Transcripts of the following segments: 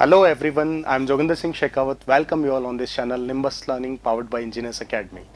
Hello everyone, I am Joginder Singh Shekhawat. Welcome you all on this channel Nimbus Learning powered by Engineers Academy.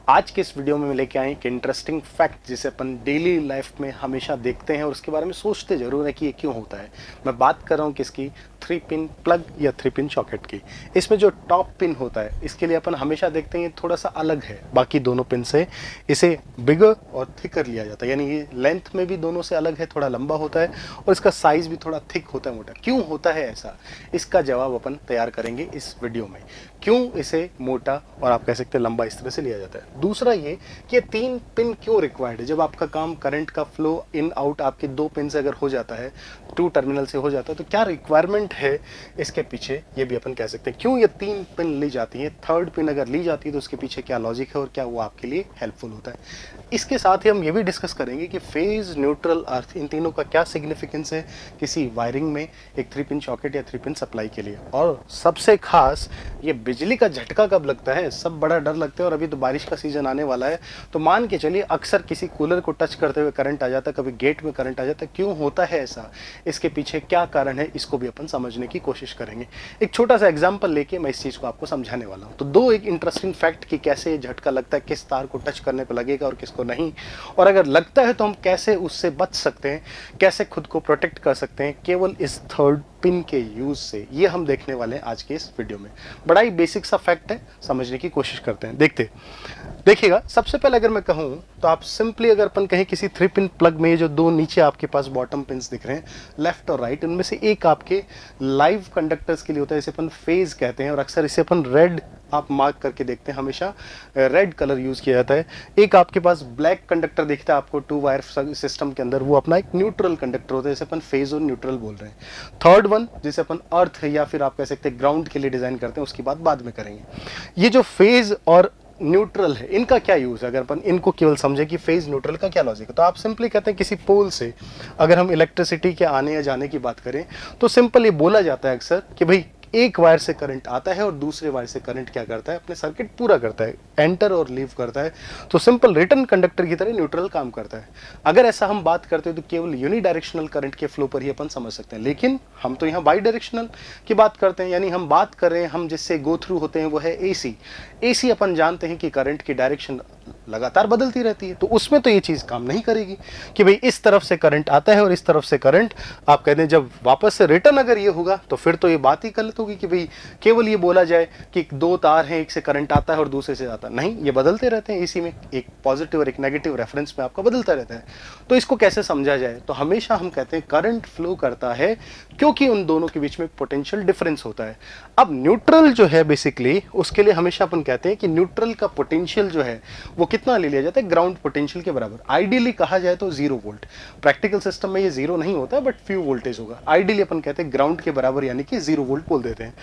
आज के इस video में मैं लेके आए एक इंटरेस्टिंग फैक्ट जिसे अपन डेली लाइफ में हमेशा देखते हैं और उसके बारे में सोचते जरूर है कि ये क्यों होता है। मैं बात कर रहा हूँ किसकी, 3 पिन प्लग या 3 पिन सॉकेट की। इसमें जो टॉप पिन होता है इसके लिए अपन हमेशा देखते हैं ये थोड़ा सा अलग है बाकी दोनों पिन से, इसे बिगर और थिकर लिया जाता है, यानी ये लेंथ में भी दोनों से अलग है, थोड़ा लंबा होता है और इसका साइज भी थोड़ा थिक होता है, मोटा। क्यों होता है ऐसा, इसका जवाब अपन तैयार करेंगे इस वीडियो में। क्यों इसे मोटा और आप कह सकते हैं लंबा इस तरह से लिया जाता है। दूसरा ये कि 3 पिन क्यों रिक्वायर्ड है। जब आपका काम करंट का फ्लो इन आउट आपके 2 पिन से अगर हो जाता है, 2 टर्मिनल से हो जाता है, तो क्या रिक्वायरमेंट है इसके पीछे, ये भी अपन कह सकते हैं। क्यों ये 3 पिन ली जाती है, 3rd पिन अगर ली जाती है तो उसके पीछे क्या लॉजिक है और क्या वो आपके लिए हेल्पफुल होता है। इसके साथ ही हम ये भी डिस्कस करेंगे कि फेज, न्यूट्रल, अर्थ, इन तीनों का क्या सिग्निफिकेंस है किसी वायरिंग में एक 3 पिन सॉकेट या 3 पिन सप्लाई के लिए। और सबसे खास, ये बिजली का झटका कब लगता है, सब बड़ा डर लगता है। और अभी तो बारिश का सीजन आने वाला है, तो मान के चलिए अक्सर किसी कूलर को टच करते हुए करंट आ जाता है, कभी गेट में करंट आ जाता है। क्यों होता है ऐसा, इसके पीछे क्या कारण है, इसको भी अपन समझने की कोशिश करेंगे। एक छोटा सा एग्जांपल लेके मैं इस चीज को आपको समझाने वाला हूं। तो दो एक इंटरेस्टिंग फैक्ट कि कैसे ये झटका लगता है, किस तार को टच करने पर लगेगा और किसको नहीं, और अगर लगता है तो हम कैसे उससे बच सकते हैं, कैसे खुद को प्रोटेक्ट कर सकते हैं केवल इस 3rd पिन के यूज से, ये हम देखने वाले हैं आज के इस वीडियो में। बड़ा ही बेसिक सा फैक्ट है, समझने की कोशिश करते हैं। देखिएगा, सबसे पहले अगर मैं कहूं तो आप सिंपली अगर अपन कहें किसी 3 पिन प्लग में जो 2 नीचे आपके पास बॉटम पिन्स दिख रहे हैं, लेफ्ट और राइट, इनमें से एक आपके लाइव कंडक्टर्स के लिए होता है, इसे अपन फेज कहते हैं और अक्सर इसे अपन रेड आप मार्क करके देखते हैं, हमेशा रेड कलर यूज किया जाता है। एक आपके पास ब्लैक कंडक्टर दिखता है आपको 2 वायर सिस्टम के अंदर, वो अपना एक न्यूट्रल कंडक्टर होता है, जिसे अपन फेज और न्यूट्रल बोल रहे हैं। 3rd वन जिसे अपन अर्थ या फिर आप कह सकते हैं ग्राउंड के लिए डिजाइन करते हैं, उसकी बात बाद में करेंगे। ये जो फेज और न्यूट्रल है, इनका क्या यूज है, अगर अपन इनको केवल समझे कि फेज न्यूट्रल का क्या लॉजिक है, तो आप सिंपली कहते हैं किसी पोल से अगर हम इलेक्ट्रिसिटी के आने या जाने की बात करें तो सिंपल ये बोला जाता है अक्सर कि भाई एक वायर से करंट आता है और दूसरे वायर से करंट क्या करता है, अपने सर्किट पूरा करता है, एंटर और लीव करता है। तो सिंपल रिटर्न कंडक्टर की तरह न्यूट्रल काम करता है। अगर ऐसा हम बात करते हैं तो केवल यूनिडायरेक्शनल करंट के फ्लो पर ही अपन समझ सकते हैं, लेकिन हम तो यहाँ बाई डायरेक्शनल की बात करते हैं, यानी हम बात कर रहे हैं, हम जिससे गो थ्रू होते हैं वो है एसी। एसी अपन जानते हैं कि करंट की डायरेक्शन लगातार बदलती रहती है, तो उसमें तो ये चीज काम नहीं करेगी कि भाई इस तरफ से करंट आता है और इस तरफ से करंट, आप कहते हैं जब वापस से रिटर्न अगर ये होगा तो फिर तो ये बात ही गलत होगी कि भाई केवल ये बोला जाए कि 2 तार हैं, एक से करंट आता है और दूसरे से आता है। नहीं, ये बदलते रहते हैं, इसी में एक पॉजिटिव और एक नेगेटिव रेफरेंस में आपका बदलता रहता है। तो इसको कैसे समझा जाए, तो हमेशा हम कहते हैं करंट फ्लो करता है क्योंकि उन दोनों के बीच में पोटेंशियल डिफरेंस होता है। अब न्यूट्रल जो है बेसिकली, उसके लिए हमेशा अपन कहते हैं कि न्यूट्रल का पोटेंशियल जो है वो कितना ले लिया जाता है, ग्राउंड पोटेंशियल के बराबर। आइडियली कहा जाए तो 0 वोल्ट, प्रैक्टिकल सिस्टम में ये 0 नहीं होता बट फ्यू वोल्टेज होगा। आइडियली अपन कहते हैं ग्राउंड के बराबर, यानी कि 0 वोल्ट बोल देते हैं।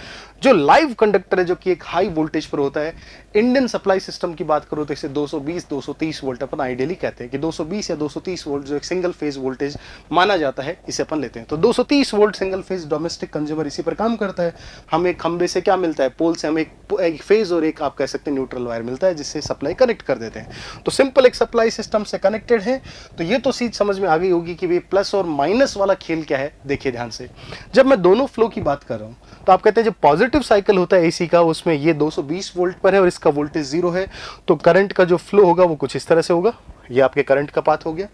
जो लाइव कंडक्टर है जो कि एक हाई वोल्टेज पर होता है, इंडियन सप्लाई सिस्टम की बात करो तो इसे 220-230 वोल्ट अपन आइडियली कहते हैं कि 220 या 230 वोल्ट जो एक सिंगल फेज वोल्टेज माना जाता है, इसे अपन लेते हैं। तो 230 volt single phase domestic consumer इसी पर काम करता है। हम एक खंबे से क्या मिलता है, पोल से हमें एक फेज और एक आप कह सकते हैं न्यूट्रल वायर मिलता है, जिससे सप्लाई कनेक्ट कर देते हैं। तो सिंपल एक सप्लाई सिस्टम से कनेक्टेड है। तो ये तो चीज समझ में आ गई होगी कि भाई प्लस और माइनस वाला खेल क्या है। देखिए ध्यान से, जब मैं दोनों फ्लो की बात कर रहा हूं तो आप कहते हैं जब पॉजिटिव साइकिल होता है एसी का, उसमें ये 220 वोल्ट पर है और इसका वोल्टेज 0 है, तो करंट का जो फ्लो होगा वो कुछ इस तरह से होगा। ये आपके करंट का पाथ हो गया,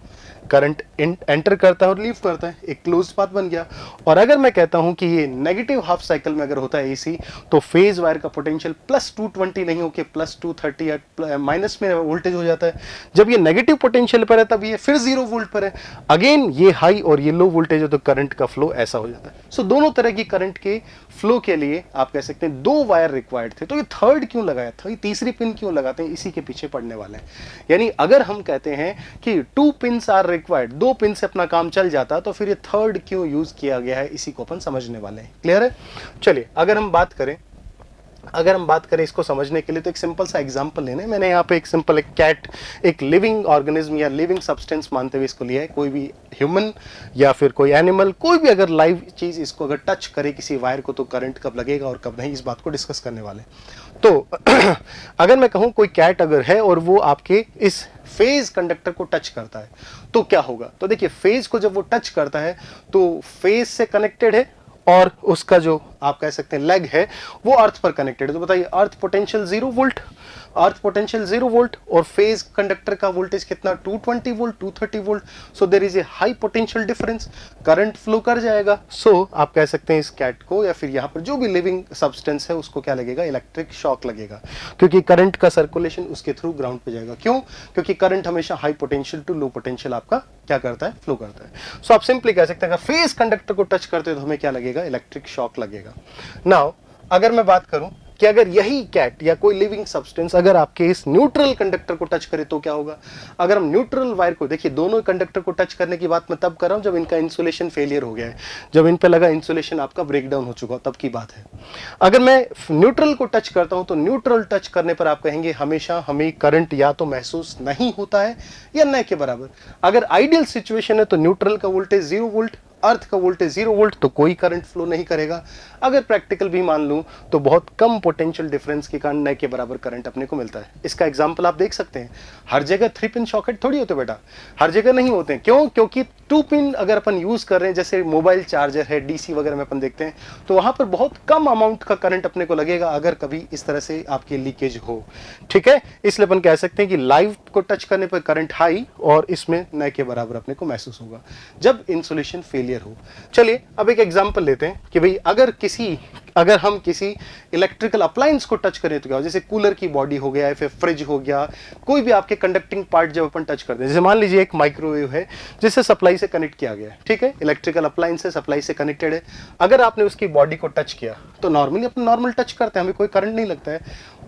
करंट एंटर करता है और लीव करता है, एक क्लोज्ड पाथ बन गया। और अगर मैं कहता हूं कि ये नेगेटिव हाफ साइकिल में अगर होता है एसी, तो फेज वायर का पोटेंशियल प्लस 220 नहीं होकर प्लस 230 या माइनस में वोल्टेज हो जाता है। जब ये नेगेटिव पोटेंशियल पर है तब ये फिर 0 वोल्ट पर है, अगेन ये हाई और ये लो वोल्टेज है, तो करंट का फ्लो ऐसा हो जाता है। सो दोनों तरह की करंट के फ्लो के लिए आप कह सकते हैं 2 वायर रिक्वायर्ड थे। तो ये 3rd क्यों लगाया था, ये 3री पिन क्यों लगाते हैं, इसी के पीछे पड़ने वाले हैं। यानी अगर हम कहते हैं कि 2 पिन्स आर रिक्वायर्ड, 2 पिन से अपना काम चल जाता, तो फिर ये 3rd क्यों यूज किया गया है, इसी को अपन समझने वाले हैं। क्लियर है। चलिए अगर हम बात करें इसको समझने के लिए, तो एक सिंपल सा एग्जांपल लेने, मैंने यहाँ पे एक सिंपल एक कैट, एक लिविंग ऑर्गेनिज्म या लिविंग सब्सटेंस मानते हुए इसको लिया है। कोई भी ह्यूमन या फिर कोई एनिमल, कोई भी अगर लाइव चीज इसको अगर टच करे किसी वायर को, तो करंट कब लगेगा और कब नहीं, इस बात को डिस्कस करने वाले। तो अगर मैं कहूं कोई कैट अगर है और वो आपके इस फेज कंडक्टर को टच करता है तो क्या होगा। तो देखिए फेज को जब वो टच करता है तो फेज से कनेक्टेड है और उसका जो आप कह सकते हैं लेग है वो अर्थ पर कनेक्टेड है। तो बताइए earth potential 0 volt, earth potential 0 volt और फेज कंडक्टर का वोल्टेज कितना 220 volt 230 volt. So there is a high potential difference, current flow कर जाएगा। सो आप कह सकते हैं इस कैट को या फिर यहाँ पर जो भी लिविंग सब्सटेंस है उसको क्या लगेगा, इलेक्ट्रिक शॉक लगेगा, क्योंकि करंट का सर्कुलेशन उसके थ्रू ग्राउंड पे जाएगा। क्यों? क्योंकि करंट हमेशा high potential to low potential आपका क्या करता है, फ्लो करता है। सो आप सिंपली कह सकते हैं अगर फेज कंडक्टर को टच करते हो तो हमें क्या लगेगा, इलेक्ट्रिक शॉक लगेगा। नाउ अगर मैं बात करूं कि अगर यही कैट या कोई लिविंग सब्सटेंस अगर आपके इस न्यूट्रल कंडक्टर को टच करे तो क्या होगा। अगर हम न्यूट्रल वायर को, देखिए दोनों कंडक्टर को टच करने की बात मैं तब कर रहा हूं जब इनका इंसुलेशन फेलियर हो गया है, जब इन पे लगा इंसुलेशन आपका ब्रेकडाउन हो चुका तब की बात है। अगर मैं न्यूट्रल को टच करता हूं तो न्यूट्रल टच करने पर आप कहेंगे हमेशा हमें करंट या तो महसूस नहीं होता है या न के बराबर। अगर आइडियल सिचुएशन है तो न्यूट्रल का वोल्टेज 0 वोल्ट, अर्थ का वोल्टेज 0 वोल्ट, तो कोई करंट फ्लो नहीं करेगा। अगर प्रैक्टिकल भी मान लूं तो बहुत कम पोटेंशियल डिफरेंस के कारण न के बराबर करंट अपने को मिलता है। इसका एग्जांपल आप देख सकते हैं, हर जगह 3 पिन सॉकेट थोड़ी होते बेटा, हर जगह नहीं होते हैं। क्यों? क्योंकि 2 पिन अगर अपन यूज कर रहे हैं, जैसे मोबाइल चार्जर है, डीसी वगैरह में अपन देखते हैं, तो वहां पर बहुत कम अमाउंट का करंट अपने को लगेगा अगर कभी इस तरह से आपकी लीकेज हो। ठीक है, इसलिए अपन कह सकते हैं कि लाइव को टच करने पर करंट हाई और इसमें न के बराबर अपने को महसूस होगा जब इंसुलेशन फेलियर हो। चलिए अब एक एग्जांपल लेते हैं कि भाई अगर हम किसी इलेक्ट्रिकल अप्लायंस को टच करें तो क्या हो, जैसे कूलर की बॉडी हो गया या फिर फ्रिज हो गया, कोई भी आपके कंडक्टिंग पार्ट जब अपन टच करते हैं, जैसे मान लीजिए एक माइक्रोवेव है जिसे सप्लाई से कनेक्ट किया गया है, ठीक है, इलेक्ट्रिकल अप्लायंस से सप्लाई से कनेक्टेड है। अगर आपने उसकी बॉडी को टच किया तो नॉर्मली अपन नॉर्मल टच करते हैं, हमें कोई करंट नहीं लगता है।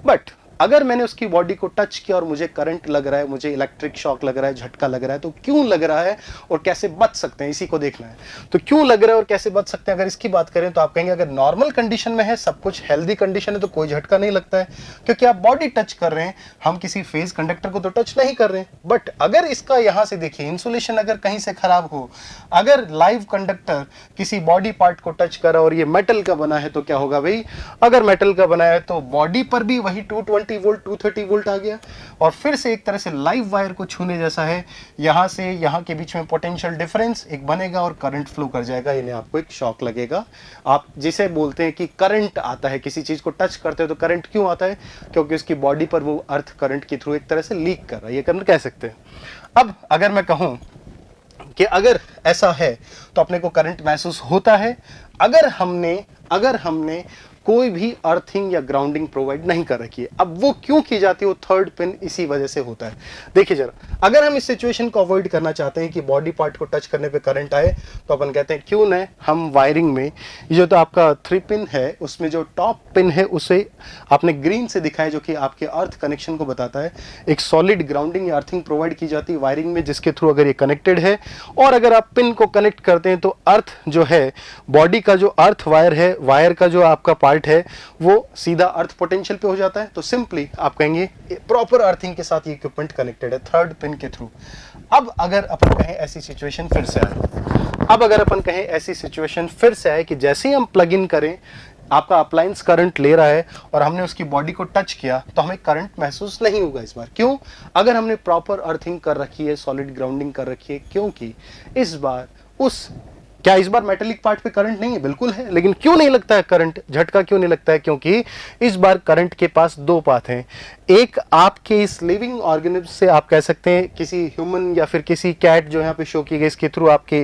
बट अगर मैंने उसकी बॉडी को टच किया और मुझे करंट लग रहा है, मुझे इलेक्ट्रिक शॉक लग रहा है, झटका लग रहा है, तो क्यों लग रहा है और कैसे बच सकते हैं, इसी को देखना है। तो क्यों लग रहा है और कैसे बच सकते हैं, अगर इसकी बात करें तो आप कहेंगे अगर नॉर्मल कंडीशन में है, सब कुछ हेल्दी कंडीशन है, तो कोई झटका नहीं लगता है क्योंकि आप बॉडी टच कर रहे हैं, हम किसी फेज कंडक्टर को तो टच नहीं कर रहे हैं। बट अगर इसका यहां से देखिए इंसुलेशन अगर कहीं से खराब हो, अगर लाइव कंडक्टर किसी बॉडी पार्ट को टच करा और ये मेटल का बना है तो क्या होगा भाई, अगर मेटल का बना है तो बॉडी पर भी वही 220 वोल्ट 230 वोल्ट आ गया और फिर से एक तरह से लाइव वायर को छूने जैसा है, यहां से यहां के बीच में पोटेंशियल डिफरेंस एक बनेगा और करंट फ्लो कर जाएगा, यानी आपको एक शॉक लगेगा। आप जिसे बोलते हैं कि करंट आता है, किसी चीज को टच करते हो तो करंट क्यों आता है, क्योंकि उसकी बॉडी पर वो अर्थ करंट के थ्रू एक तरह से लीक कर रहा है, ये करंट कह सकते हैं। अब अगर मैं कहूं कि अगर ऐसा है तो अपने को करंट महसूस होता है अगर हमने कोई भी अर्थिंग या ग्राउंडिंग प्रोवाइड नहीं कर रखी है। अब वो क्यों की जाती है, वो थर्ड पिन इसी वजह से होता है। देखिए जरा, अगर हम इस सिचुएशन को अवॉइड करना चाहते हैं कि बॉडी पार्ट को टच करने पे करंट आए, तो अपन कहते हैं क्यों न हम वायरिंग में ये जो तो आपका 3 पिन है उसमें जो टॉप पिन है उसे आपने ग्रीन से दिखाया, जो कि आपके अर्थ कनेक्शन को बताता है, एक सॉलिड ग्राउंडिंग या अर्थिंग प्रोवाइड की जाती है वायरिंग में, जिसके थ्रू अगर ये कनेक्टेड है और अगर आप पिन को कनेक्ट करते हैं तो अर्थ जो है, बॉडी का जो अर्थ वायर है, वायर का जो आपका पार्ट है वो सीधा अर्थ पोटेंशियल पे हो जाता है। तो सिंपली आप कहेंगे प्रॉपर अर्थिंग के साथ ये इक्विपमेंट कनेक्टेड है थर्ड पिन के थ्रू। अब अगर अपन कहें ऐसी सिचुएशन फिर से आए कि जैसे ही हम प्लग इन करें, आपका अप्लायंस करंट ले रहा है और हमने उसकी बॉडी को टच किया तो हमें करंट महसूस नहीं होगा इस बार। क्यों? अगर हमने प्रॉपर अर्थिंग कर रखी है, सॉलिड ग्राउंडिंग कर रखी है, क्योंकि इस बार मेटेलिक पार्ट पे करंट नहीं है, बिल्कुल है, लेकिन क्यों नहीं लगता है करंट, झटका क्यों नहीं लगता है, क्योंकि इस बार करंट के पास 2 पाथ हैं। एक आपके इस लिविंग ऑर्गेनिज्म से आप कह सकते हैं किसी ह्यूमन या फिर किसी कैट जो यहाँ पे शो की गई, इसके थ्रू आपके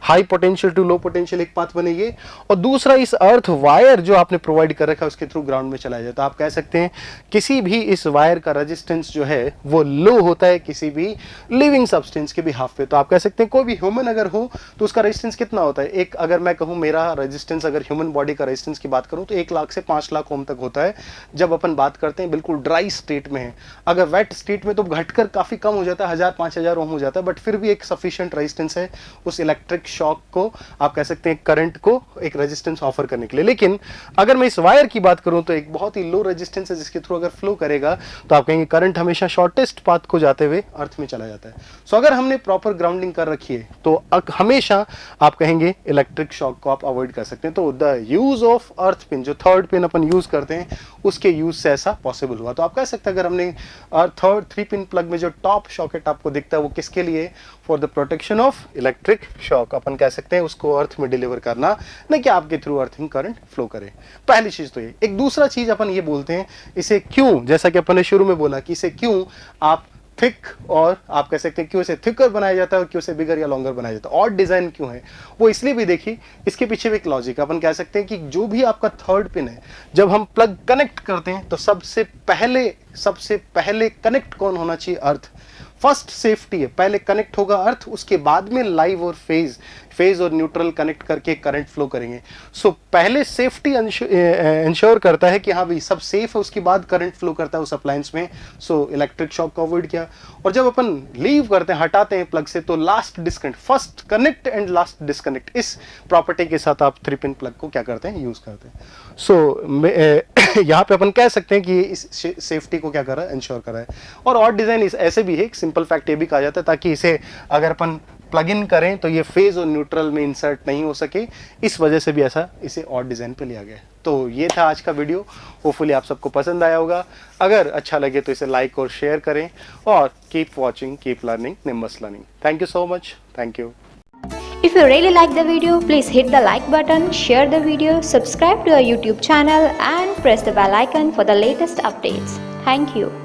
high potential to low potential एक पाथ बनेगी, और दूसरा इस अर्थ वायर जो आपने प्रोवाइड कर रखा है उसके थ्रू ग्राउंड में चला जाए। तो आप कह सकते हैं किसी भी इस वायर का रेजिस्टेंस जो है वो लो होता है किसी भी लिविंग सब्सटेंस के भी हाफ पे। तो आप कह सकते हैं कोई भी ह्यूमन अगर हो तो उसका रेजिस्टेंस कितना होता है, एक अगर मैं कहूं मेरा रेजिस्टेंस, अगर ह्यूमन बॉडी का रेजिस्टेंस की बात करूं तो 1 लाख से 5 लाख ओम तक होता है जब अपन बात करते हैं बिल्कुल ड्राई स्टेट में है। अगर वेट स्टेट में तो घटकर काफी कम हो जाता है, 1000-5000 ओम हो जाता है, बट फिर भी एक सफिशिएंट रेजिस्टेंस है उस इलेक्ट्रिक शॉक को, आप कह सकते हैं करंट को एक रेजिस्टेंस ऑफर करने के लिए। लेकिन अगर मैं इस वायर की बात करूं तो एक बहुत ही लो रेजिस्टेंस है जिसके थ्रू अगर फ्लो करेगा तो आप कहेंगे करंट हमेशा शॉर्टेस्ट पाथ को जाते हुए अर्थ में चला जाता है। सो अगर हमने प्रॉपर ग्राउंडिंग कर रखी है तो हमेशा आप कहेंगे करेंगे इलेक्ट्रिक शॉक को आप अवॉइड कर सकते हैं। तो the use of earth pin, जो थर्ड पिन अपन यूज करते हैं, उसके यूज से ऐसा पॉसिबल हुआ। तो आप कह सकते हैं अगर हमने थर्ड 3 पिन प्लग में जो टॉप सॉकेट आपको दिखता है वो किसके लिए, for the protection of electric shock, अपन कह सकते हैं उसको अर्थ में डिलीवर करना, न कि आपके थ्रू अर्थिंग करंट फ्लो करे। पहली चीज तो ये। एक दूसरा चीज अपन ये बोलते हैं, इसे क्यों, जैसा कि अपन ने शुरू में बोला कि इसे क्यों आप थिक, और आप कह सकते हैं क्यों इसे थिकर बनाया जाता है और क्यों इसे बिगर या लॉन्गर बनाया जाता है, और डिजाइन क्यों है, वो इसलिए भी देखिए, इसके पीछे भी एक लॉजिक है। अपन कह सकते हैं कि जो भी आपका थर्ड पिन है, जब हम प्लग कनेक्ट करते हैं तो सबसे पहले कनेक्ट कौन होना चाहिए, अर्थ। फर्स्ट सेफ्टी है, पहले कनेक्ट होगा अर्थ, उसके बाद में लाइव और फेज और न्यूट्रल कनेक्ट करके करंट फ्लो करेंगे। सो पहले सेफ्टी इंश्योर करता है कि हाँ भाई सब सेफ है, उसके बाद करंट फ्लो करता है उस अप्लायंस में। सो इलेक्ट्रिक शॉक को अवॉइड किया। और जब अपन लीव करते हैं, हटाते हैं प्लग से, तो last disconnect, first connect and last disconnect, इस प्रॉपर्टी के साथ आप 3 पिन प्लग को क्या करते हैं, यूज करते हैं। सो यहाँ पे अपन कह सकते हैं कि इस सेफ्टी को क्या कर रहा है, इंश्योर कर रहा है। और डिजाइन ऐसे भी है, एक सिंपल फैक्ट ये भी कहा जाता है, ताकि इसे अगर अपन प्लग इन करें तो ये फेज और न्यूट्रल में इंसर्ट नहीं हो सके, इस वजह से भी ऐसा इसे और डिजाइन पे लिया गया है। तो ये था आज का वीडियो, होपफुली आप सबको पसंद आया होगा। अगर अच्छा लगे तो इसे लाइक और शेयर करें, और keep watching, keep learning, nimbus learning. Thank you so much, thank you. If you really like the video, please hit the like button, share the video, subscribe to our YouTube channel and press the bell icon for the latest updates. Thank you.